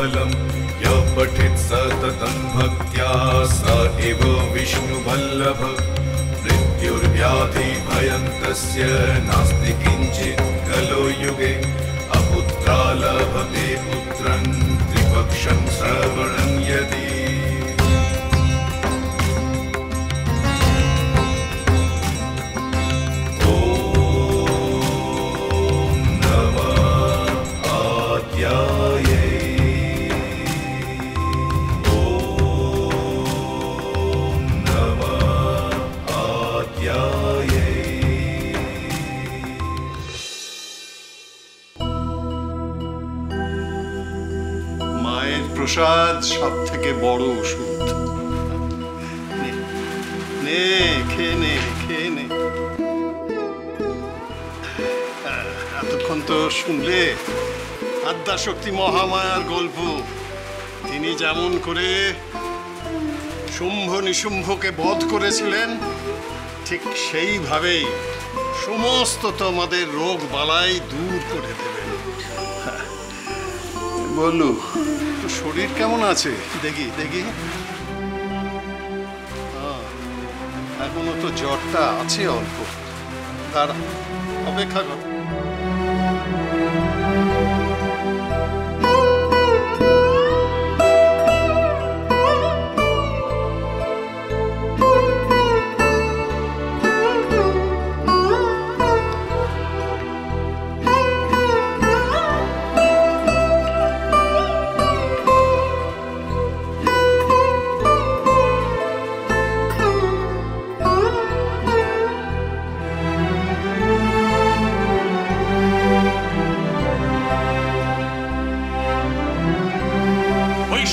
फलम यः पठेत् सततं भक्त्या स एव विष्णुवल्लभ मृत्युर्व्याधि भयं तस्य नास्ति किंचित् कलो युगे अपुत्रा लभते पुत्रं त्रिपक्षं श्रवणं यदि প্রসাদ সব থেকে বড় ওষুধ। নে খেয়ে নে খেয়ে নে। এতক্ষণ তো শুনলে আদ্যাশক্তি মহামায়ার গল্প। তিনি যেমন করে শুম্ভ নিশুম্ভকে বধ করেছিলেন ঠিক সেইভাবেই সমস্ত তোমাদের রোগ বালাই দূর করে দেবেন। বলু শরীর কেমন আছে দেখি দেখি। এখনো তো জ্বরটা আছে অল্প, তার অপেক্ষা কর।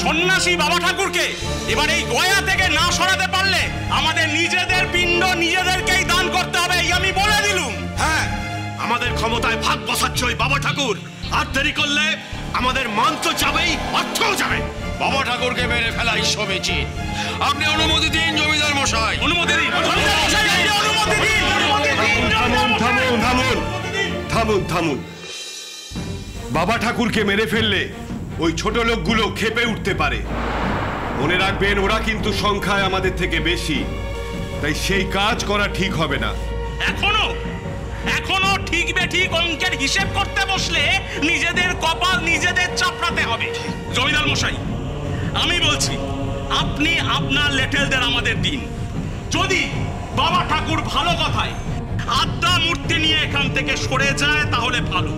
সন্ন্যাসী বাবা ঠাকুরকে এবার এই গয়া থেকে না সরাতে পারলে আমাদের নিজেদের পিণ্ড নিজেদেরকেই দান করতে হবে, এই আমি বলে দিলুম। হ্যাঁ, আমাদের ক্ষমতায় ভাগ বসাচ্ছে ওই বাবা ঠাকুর। আর দেরি করলে আমাদের মান তো যাবেই, অর্থও যাবে। বাবা ঠাকুরকে মেরে ফেলাই সমীচীন। আপনি অনুমতি দিন জমিদার মশাই। অনুমতি দিন, অনুমতি দিন। থামুন থামুন। বাবা ঠাকুরকে মেরে ফেললে ওই ছোট লোকগুলো ক্ষেপে উঠতে পারে। মনে রাখবেন, ওরা কিন্তু সংখ্যায় আমাদের থেকে বেশি, তাই সেই কাজ করা ঠিক হবে না। এখনো ঠিক বেঠিক অঙ্কের হিসেব করতে বসলে নিজেদের কপাল নিজেদের চাপড়াতে হবে। জমিদার মশাই, আমি বলছি আপনি আপনার লেটেলদের আমাদের দিন। যদি বাবা ঠাকুর ভালো কথায় আদ্যা মূর্তি নিয়ে এখান থেকে সরে যায় তাহলে ভালো,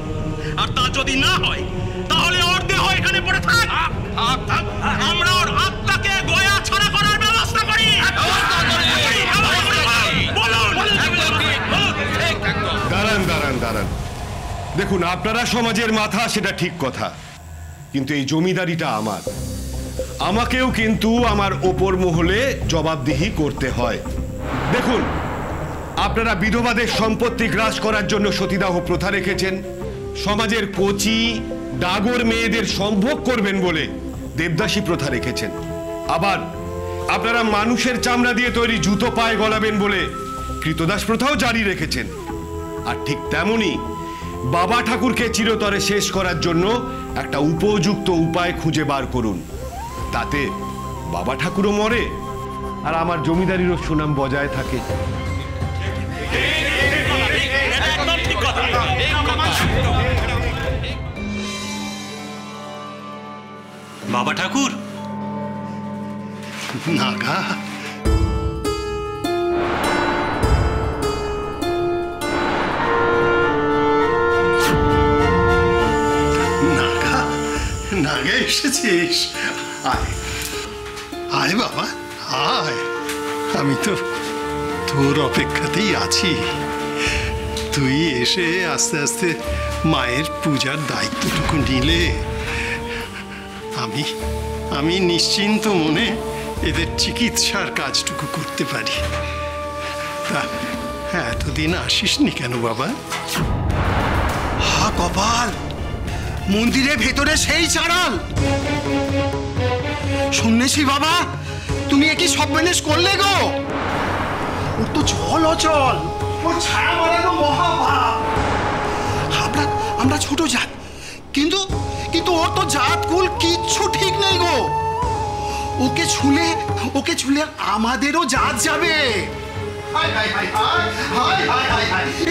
আর তা যদি না হয় তাহলে ওর দেহ এখানে পড়ে থাক। আমরা ওর আত্মাকে গয়া ছাড়া করার ব্যবস্থা করি। দাঁড়ান দাঁড়ান দাঁড়ান। দেখুন, আপনারা সমাজের মাথা, সেটা ঠিক কথা, কিন্তু এই জমিদারিটা আমার। আমাকেও কিন্তু আমার ওপর মহলে জবাবদিহি করতে হয়। দেখুন, আপনারা বিধবাদের সম্পত্তি গ্রাস করার জন্য সতীদাহ প্রথা রেখেছেন। সমাজের কচি ডাগর মেয়েদের সম্ভোগ করবেন বলে দেবদাসী প্রথা রেখেছেন। আবার আপনারা মানুষের চামড়া দিয়ে তৈরি জুতো পায়ে গলাবেন বলে কৃতদাস প্রথাও জারি রেখেছেন। আর ঠিক তেমনি বাবা ঠাকুরকে চিরতরে শেষ করার জন্য একটা উপযুক্ত উপায় খুঁজে বার করুন। তাতে বাবা ঠাকুরও মরে আর আমার জমিদারিরও সুনাম বজায় থাকে। বাবা ঠাকুর, নাগা, নাগা, নাগা এসেছিস? আয় আয় বাবা আয়। আমি তো তোর অপেক্ষাতেই আছি। তুই এসে আস্তে আস্তে মায়ের পূজার দায়িত্বটুকু নিলে আমি নিশ্চিন্ত মনে এদের চিকিৎসার কাজটুকু করতে পারি। তা এতদিন আসিসনি কেন বাবা? হা কপাল, মন্দিরের ভেতরে সেই চাড়াল। শুনেছি বাবা, তুমি কি সব ম্যানেজ করলে গো? ওর তো চল অচল, ওর ছায়া মারানো মহাপাপ। আমরা ছোট জাত, কিন্তু কিন্তু ওর তো জাত কুল কিচ্ছু ঠিক নেই গো। ওকে ছুলে আমাদেরও জাত যাবে।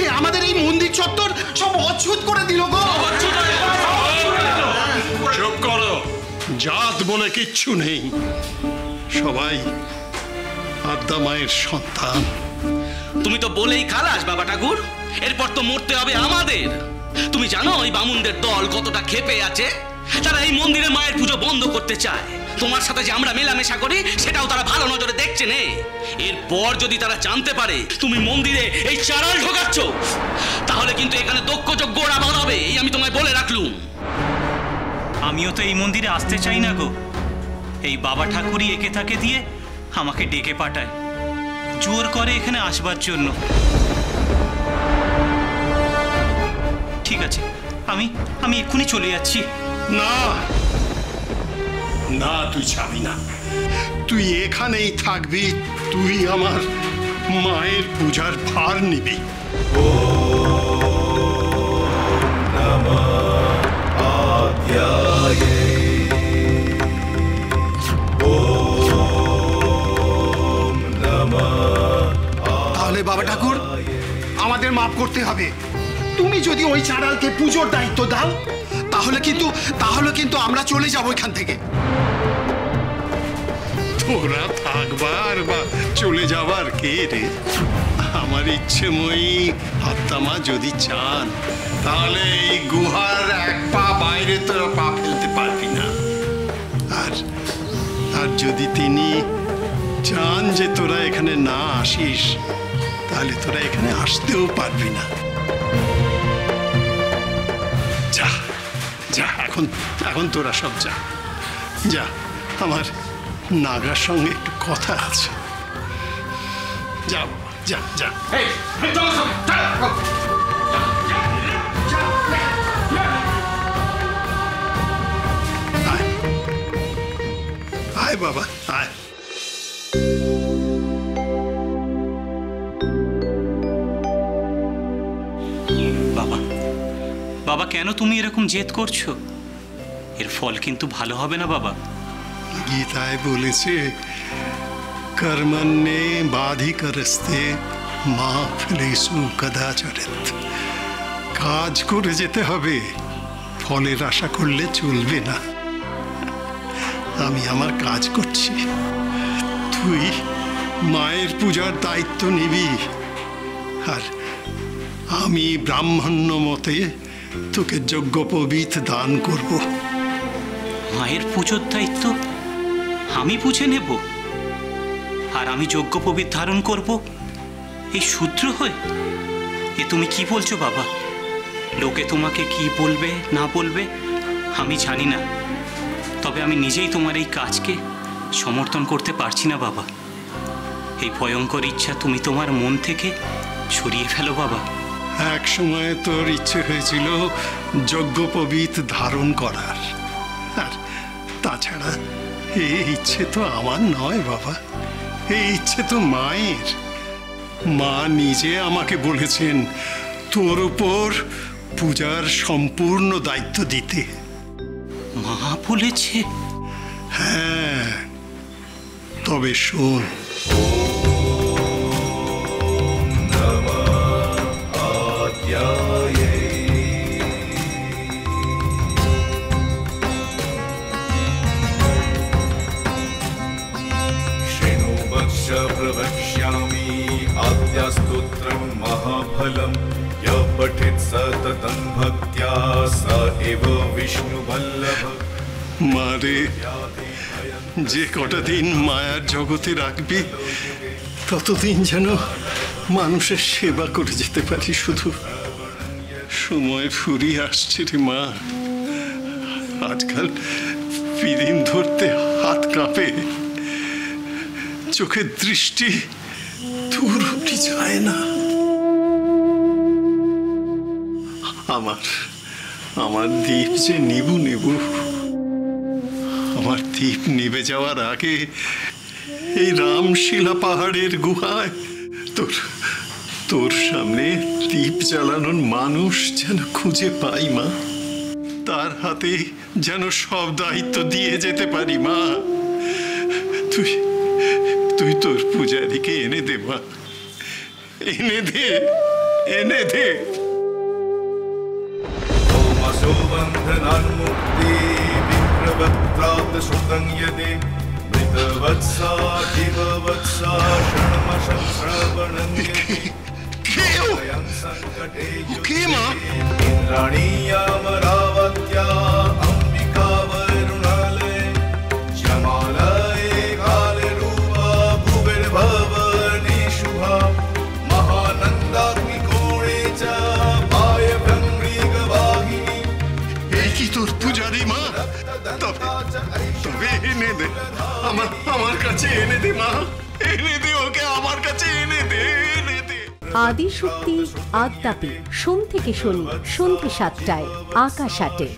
এই আমাদের এই মন্দির চত্বর সব অচ্ছুত করে দিল গো। চুপ করো, জাত বলে কিচ্ছু নেই, সবাই আদ্যা মায়ের সন্তান। তুমি তো বলেই খালাস বাবা ঠাকুর, এরপর তো মরতে হবে আমাদের। তুমি জানো ওই বামুনদের দল কতটা ক্ষেপে আছে? তারা এই মন্দিরে মায়ের পুজো বন্ধ করতে চায়। তোমার সাথে যে আমরা মেলামেশা করি সেটাও তারা ভালো নজরে দেখছে নে। এরপর যদি তারা জানতে পারে তুমি মন্দিরে এই চারাল ঢোকাচ্ছ, তাহলে কিন্তু এখানে দক্ষ যোগ্য ওরা বাড়াবে, এই আমি তোমায় বলে রাখলুম। আমিও তো এই মন্দিরে আসতে চাই না গো। এই বাবা ঠাকুরই একে তাকে দিয়ে আমাকে ডেকে পাঠায়, জোর করে এখানে আসবার জন্য। ঠিক আছে, আমি এক্ষুনি চলে যাচ্ছি। না না, তুই যাবি না, তুই এখানেই থাকবি। তুই আমার মায়ের পূজার ভার নিবি। তাহলে বাবা ঠাকুর আমাদের মাফ করতে হবে। তুমি যদি ওই চাঁড়ালকে পুজোর দায়িত্ব দাও তাহলে কিন্তু আমরা চলে যাব এখান থেকে। তোরা থাকবার বা চলে যাবার কে রে? আমার ইচ্ছেময়ী আত্মা যদি চান তাহলে এই গুহার এক পা বাইরে তোরা পা ফেলতে পারবি না। আর যদি তিনি চান যে তোরা এখানে না আসিস, তাহলে তোরা এখানে আসতেও পারবি না। যা যা, এখন তোরা সব যা যা, আমার নাগার সঙ্গে একটু কথা আছে। যা বাবা, যা যা। আয় বাবা, আয়। বাবা, কেন তুমি এরকম জেদ করছো? এর ফল কিন্তু ভালো হবে না বাবা। গীতায় বলেছে, কর্মণ্যে বাধিকরস্তে মা ফলেষু কদাচরেৎ। কাজ করে যেতে হবে, ফলের আশা করলে চলবে না। আমি আমার কাজ করছি, তুই মায়ের পূজার দায়িত্ব নিবি, আর আমি ব্রাহ্মণ্য মতে তোকে যজ্ঞোপবীত দান করব। মায়ের পুজোর দায়িত্ব আমি বুঝে নেব, আর আমি যজ্ঞোপবীত ধারণ করব এই শূদ্র হয়ে? এ তুমি কি বলছো বাবা? লোকে তোমাকে কি বলবে না বলবে আমি জানি না, তবে আমি নিজেই তোমার এই কাজকে সমর্থন করতে পারছি না বাবা। এই ভয়ঙ্কর ইচ্ছা তুমি তোমার মন থেকে সরিয়ে ফেলো বাবা। এক সময় তোর ইচ্ছে হয়েছিল যজ্ঞোপবীত ধারণ করার, আর তাছাড়া এই ইচ্ছে তো আমার নয় বাবা, এই ইচ্ছে তো মায়ের। মা নিজে আমাকে বলেছেন তোর উপর পূজার সম্পূর্ণ দায়িত্ব দিতে। মা বলেছে? হ্যাঁ, তবে শোন, प्रवक्ष्यामि आद्यास्तोत्रं महाफलं यः पठेत् सततं भक्त्या स एव विष्णुवल्लभ। মারে, যে কটা দিন মায়ার জগতে রাখবি ততদিন যেন মানুষের সেবা করে যেতে পারি। শুধু সময় ফুরিয়ে আসছে রে মা। আজকাল পিদিম ধরতে হাত কাঁপে, চোখের দৃষ্টি দূর অবধি যায় না। আমার দীপ যে নিবু নিবু, আমার দীপ নিভে যাওয়ার আগে এই রামশিলা পাহাড়ের গুহায় তোর সামনে দীপ জ্বালানোর মানুষ যেন খুঁজে পাই মা। তার হাতে যেন সব দায়িত্ব দিয়ে যেতে পারি। মা, তুই তুই তোর পূজারীকে এনে দে মা, এনে দে, এনে দে। ओमसो बन्धनान्मुक्ति विप्रवक्त्रात् श्रुतं यदि मृतवत्सा दिववत्सा षण्मशं श्रवणं यदि भयं सङ्कटे युगे इन्द्राणी अमरावत्या अम्बिका वरुणालये जमालये कालरूपा भुविर्भवने शुभा महानन्दाग्निकोणे च তোর পূজারি মা, তবে এনে দে, আমার কাছে এনে দে মা, এনে দে ওকে, আমার কাছে এনে দে, এনে দে। আদিশক্তি আদ্যাপি সোম থেকে শনি সন্ধ্যে ৭টায় আকাশ ৮-এ।